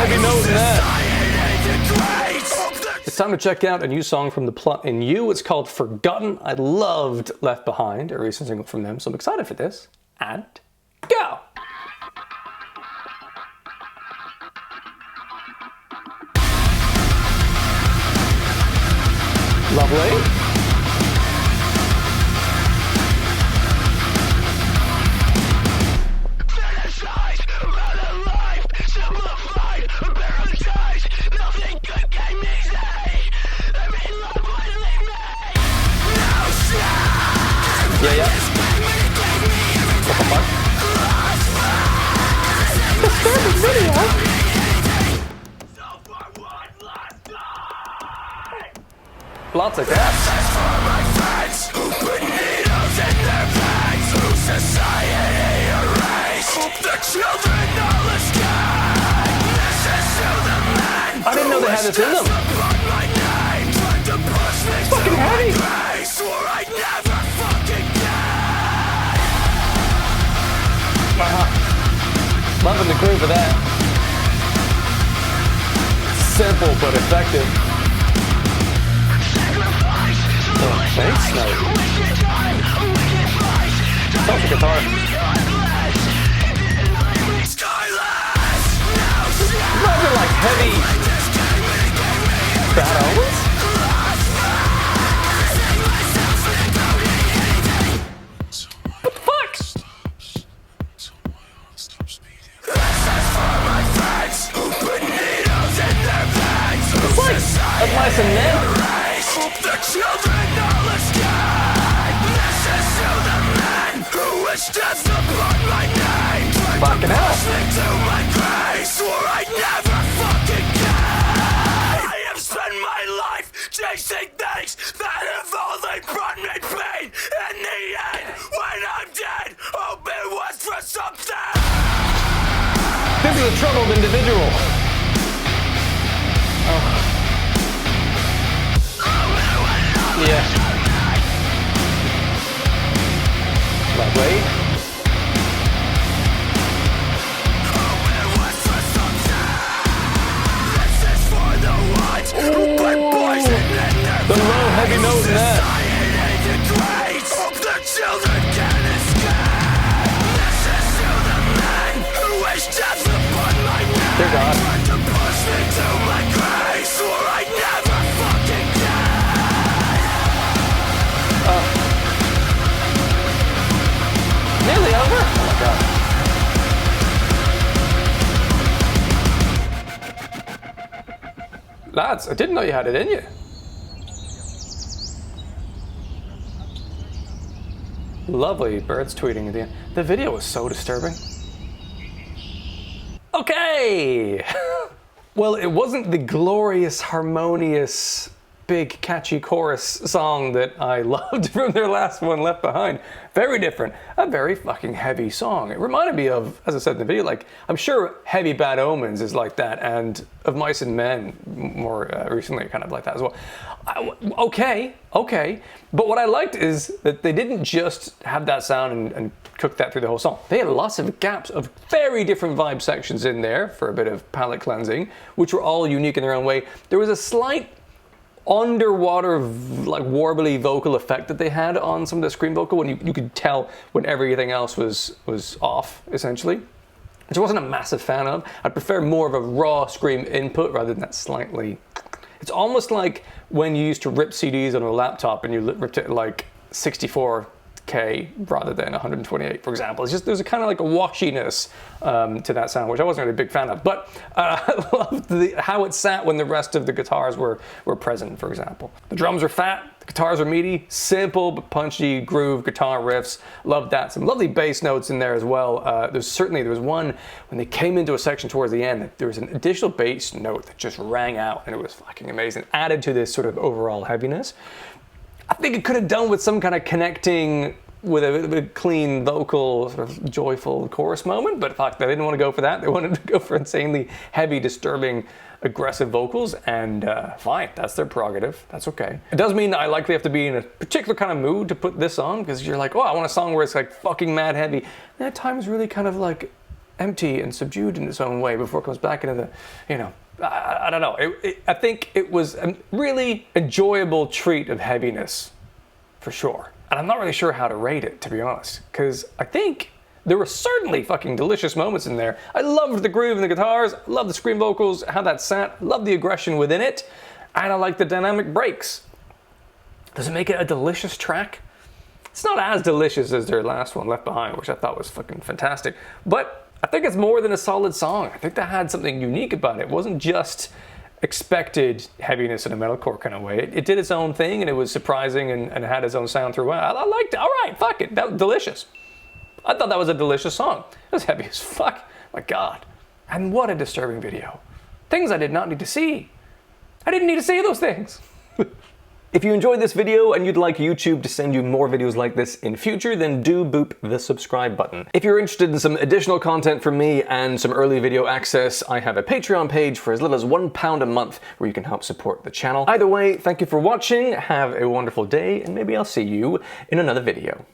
heavy note in that. It's time to check out a new song from the Plot in You. It's called Forgotten. I loved Left Behind, a recent single from them, so I'm excited for this. And go! Lovely. Yeah, yeah. What the fuck? Disturbing video. Lots of cats. I didn't know they had this in them. It's fucking heavy. Loving the groove of that. Simple but effective. Oh, thanks, note. Sounds like guitar. Rather like heavy battles. What the fuck? It's like Advice and Men. The children all escape. This is to the men who wish death upon my name. Fucking hell. To my grave, swore I'd never fucking die. I have spent my life chasing things that have only brought me pain. In the end, when I'm dead, hope it was for something. This is a troubled individual. Oh. Yeah. Lovely. Ooh. The low heavy note in that. The children can escape. This is to the men who wish death upon my name. Dear God. To push me to my grave, swore I'd never fucking nearly over? Oh my God. Lads, I didn't know you had it in you. Lovely birds tweeting at the end. The video was so disturbing. Okay. Well, it wasn't the glorious, harmonious, big catchy chorus song that I loved from their last one, Left Behind. Very different, a very fucking heavy song. It reminded me of, as I said in the video, like, I'm sure Heavy Bad Omens is like that, and Of Mice and Men more recently kind of like that as well. Okay, but what I liked is that they didn't just have that sound and cook that through the whole song. They had lots of gaps of very different vibe sections in there for a bit of palate cleansing, which were all unique in their own way. There was a slight underwater, like, warbly vocal effect that they had on some of the scream vocal when you could tell when everything else was off, essentially, which I wasn't a massive fan of. I'd prefer more of a raw scream input rather than that slightly. It's almost like when you used to rip CDs on a laptop and you ripped it like 64K rather than 128, for example. It's just, there's a kind of like a washiness to that sound, which I wasn't really a big fan of. But I loved how it sat when the rest of the guitars were present, for example. The drums are fat, the guitars are meaty, simple but punchy groove guitar riffs. Loved that. Some lovely bass notes in there as well. There was one when they came into a section towards the end, there was an additional bass note that just rang out, and it was fucking amazing. Added to this sort of overall heaviness. I think it could have done with some kind of connecting with a clean vocal, sort of joyful chorus moment, but fuck, they didn't want to go for that. They wanted to go for insanely heavy, disturbing, aggressive vocals, and fine, that's their prerogative. That's okay. It does mean that I likely have to be in a particular kind of mood to put this on, because you're like, oh, I want a song where it's like fucking mad heavy. And at times really kind of like empty and subdued in its own way before it comes back into the, you know, I don't know. I think it was a really enjoyable treat of heaviness, for sure. And I'm not really sure how to rate it, to be honest, because I think there were certainly fucking delicious moments in there. I loved the groove in the guitars, loved the scream vocals, how that sat, loved the aggression within it, and I like the dynamic breaks. Does it make it a delicious track? It's not as delicious as their last one, Left Behind, which I thought was fucking fantastic, but I think it's more than a solid song. I think that had something unique about it. It wasn't just expected heaviness in a metalcore kind of way. It did its own thing, and it was surprising and had its own sound throughout. I liked it. All right, fuck it. That was delicious. I thought that was a delicious song. It was heavy as fuck. My God. And what a disturbing video. Things I did not need to see. I didn't need to see those things. If you enjoyed this video and you'd like YouTube to send you more videos like this in future, then do boop the subscribe button. If you're interested in some additional content from me and some early video access, I have a Patreon page for as little as £1 a month where you can help support the channel. Either way, thank you for watching, have a wonderful day, and maybe I'll see you in another video.